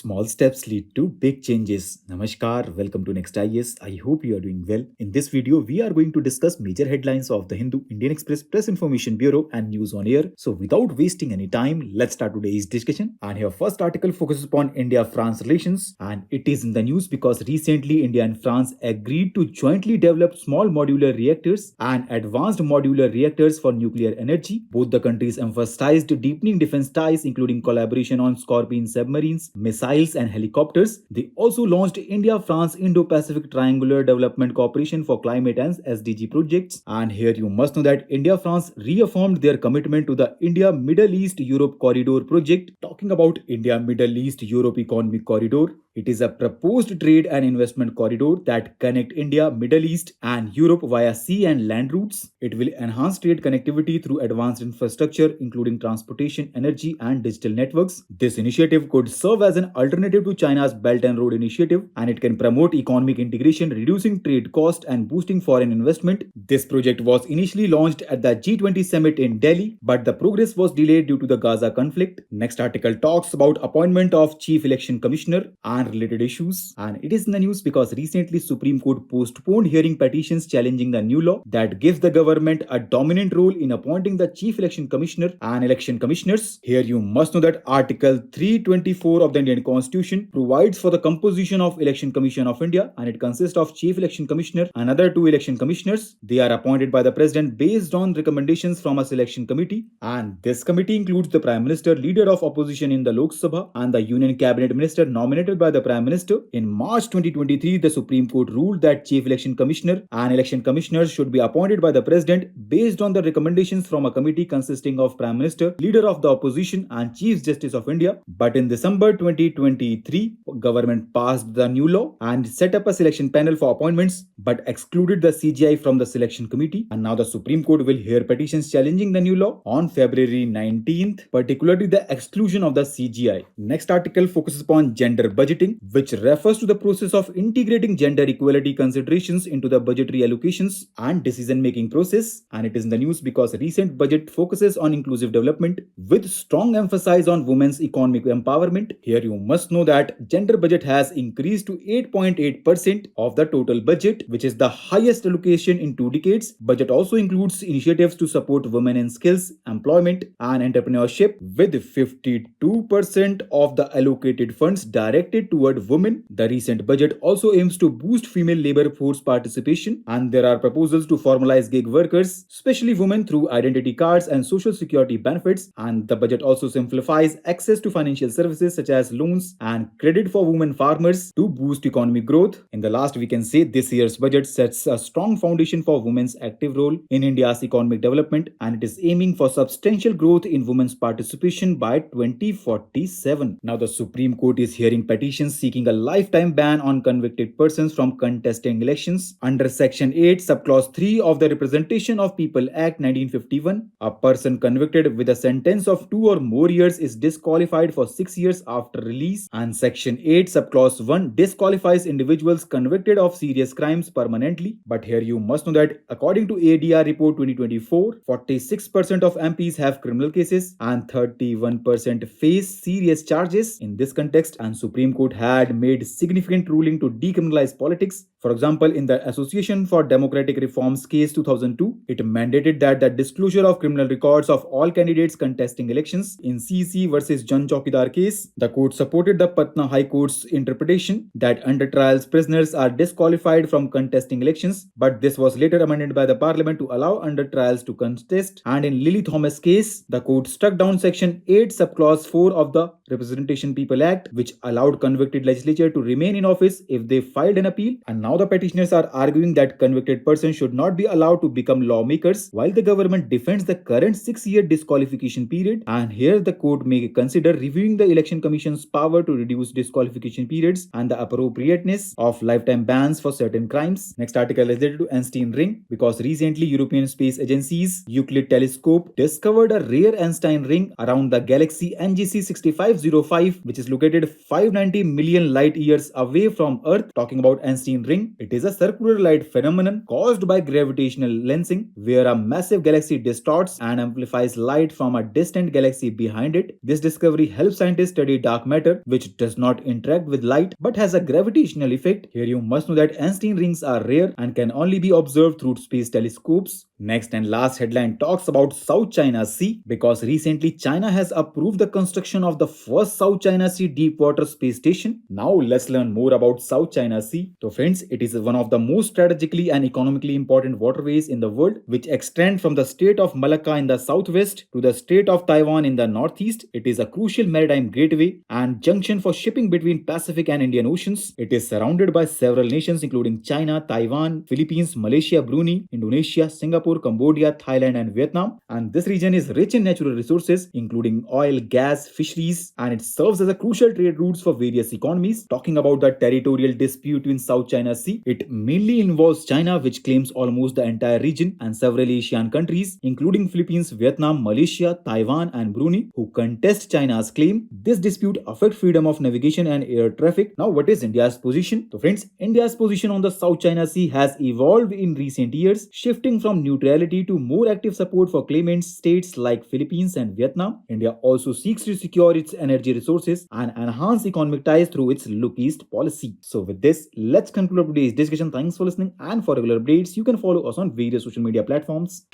Small steps lead to big changes. Namaskar, welcome to Next IS. I hope you are doing well. In this video, we are going to discuss major headlines of the Hindu, Indian Express, Press Information Bureau, and News on Air. So, without wasting any time, let's start today's discussion. And your first article focuses upon India-France relations, and it is in the news because recently India and France agreed to jointly develop small modular reactors and advanced modular reactors for nuclear energy. Both the countries emphasized deepening defense ties, including collaboration on Scorpion submarines, missiles, and helicopters. They also launched India-France Indo-Pacific Triangular Development Cooperation for Climate and SDG projects. And here you must know that India-France reaffirmed their commitment to the India-Middle East-Europe Corridor project. Talking about India-Middle East-Europe Economic Corridor, it is a proposed trade and investment corridor that connect India, Middle East, and Europe via sea and land routes. It will enhance trade connectivity through advanced infrastructure, including transportation, energy, and digital networks. This initiative could serve as an alternative to China's Belt and Road Initiative, and it can promote economic integration, reducing trade cost and boosting foreign investment. This project was initially launched at the G20 summit in Delhi, but the progress was delayed due to the Gaza conflict. Next article talks about appointment of Chief Election Commissioner and related issues, and it is in the news because recently Supreme Court postponed hearing petitions challenging the new law that gives the government a dominant role in appointing the Chief Election Commissioner and election commissioners. Here you must know that Article 324 of the Indian Constitution provides for the composition of Election Commission of India, and it consists of Chief Election Commissioner and other two election commissioners. They are appointed by the President based on recommendations from a selection committee, and this committee includes the Prime Minister, Leader of Opposition in the Lok Sabha, and the Union Cabinet Minister nominated by the Prime Minister. In March 2023, the Supreme Court ruled that Chief Election Commissioner and election commissioners should be appointed by the President based on the recommendations from a committee consisting of Prime Minister, Leader of the Opposition, and Chief Justice of India. But in December 2023, government passed the new law and set up a selection panel for appointments, but excluded the CGI from the selection committee. And now the Supreme Court will hear petitions challenging the new law on February 19th, particularly the exclusion of the CGI. Next article focuses upon gender budgeting, which refers to the process of integrating gender equality considerations into the budgetary allocations and decision-making process. And it is in the news because recent budget focuses on inclusive development with strong emphasis on women's economic empowerment. Here you must know that gender budget has increased to 8.8% of the total budget, which is the highest allocation in 2 decades. Budget also includes initiatives to support women in skills, employment, and entrepreneurship, with 52% of the allocated funds directed toward women. The recent budget also aims to boost female labor force participation, and there are proposals to formalize gig workers, especially women, through identity cards and social security benefits. And the budget also simplifies access to financial services such as loans and credit for women farmers to boost economic growth. In the last, we can say this year's budget sets a strong foundation for women's active role in India's economic development, and it is aiming for substantial growth in women's participation by 2047. Now the Supreme Court is hearing petitions seeking a lifetime ban on convicted persons from contesting elections. Under Section 8, Subclause 3 of the Representation of People Act 1951, a person convicted with a sentence of 2 or more years is disqualified for 6 years after release, and Section 8, Subclause 1 disqualifies individuals convicted of serious crimes permanently. But here you must know that according to ADR report 2024, 46% of MPs have criminal cases and 31% face serious charges. In this context, and Supreme Court had made significant ruling to decriminalize politics. For example, in the Association for Democratic Reforms case 2002, it mandated that the disclosure of criminal records of all candidates contesting elections. In CC versus Jan Chaukidar case, the court supported the Patna High Court's interpretation that under trials prisoners are disqualified from contesting elections, but this was later amended by the parliament to allow under trials to contest. And in Lily Thomas case, the court struck down Section 8 Subclause 4 of the Representation People Act, which allowed convicted legislature to remain in office if they filed an appeal. And now the petitioners are arguing that convicted persons should not be allowed to become lawmakers, while the government defends the current 6-year disqualification period. And here the court may consider reviewing the Election Commission's power to reduce disqualification periods and the appropriateness of lifetime bans for certain crimes. Next article is related to Einstein Ring because recently European Space Agency's Euclid telescope discovered a rare Einstein ring around the galaxy NGC 6505, which is located 590 million light years away from Earth. Talking about Einstein Ring, ring. It is a circular light phenomenon caused by gravitational lensing, where a massive galaxy distorts and amplifies light from a distant galaxy behind it. This discovery helps scientists study dark matter, which does not interact with light but has a gravitational effect. Here you must know that Einstein rings are rare and can only be observed through space telescopes. Next and last headline talks about South China Sea, because recently China has approved the construction of the first South China Sea Deepwater space station. Now let's learn more about South China Sea. So friends, it is one of the most strategically and economically important waterways in the world, which extend from the state of Malacca in the southwest to the state of Taiwan in the northeast. It is a crucial maritime gateway and junction for shipping between Pacific and Indian Oceans. It is surrounded by several nations including China, Taiwan, Philippines, Malaysia, Brunei, Indonesia, Singapore, Cambodia, Thailand, and Vietnam. And this region is rich in natural resources including oil, gas, fisheries, and it serves as a crucial trade routes for various economies. Talking about the territorial dispute in South China Sea, it mainly involves China, which claims almost the entire region, and several Asian countries including Philippines, Vietnam, Malaysia, Taiwan, and Brunei, who contest China's claim. This dispute affects freedom of navigation and air traffic. Now, what is India's position? So friends, India's position on the South China Sea has evolved in recent years, shifting from neutrality to more active support for claimant states like Philippines and Vietnam. India also seeks to secure its energy resources and enhance economic ties through its Look East policy. So with this, let's conclude today's discussion. Thanks for listening, and for regular updates, you can follow us on various social media platforms.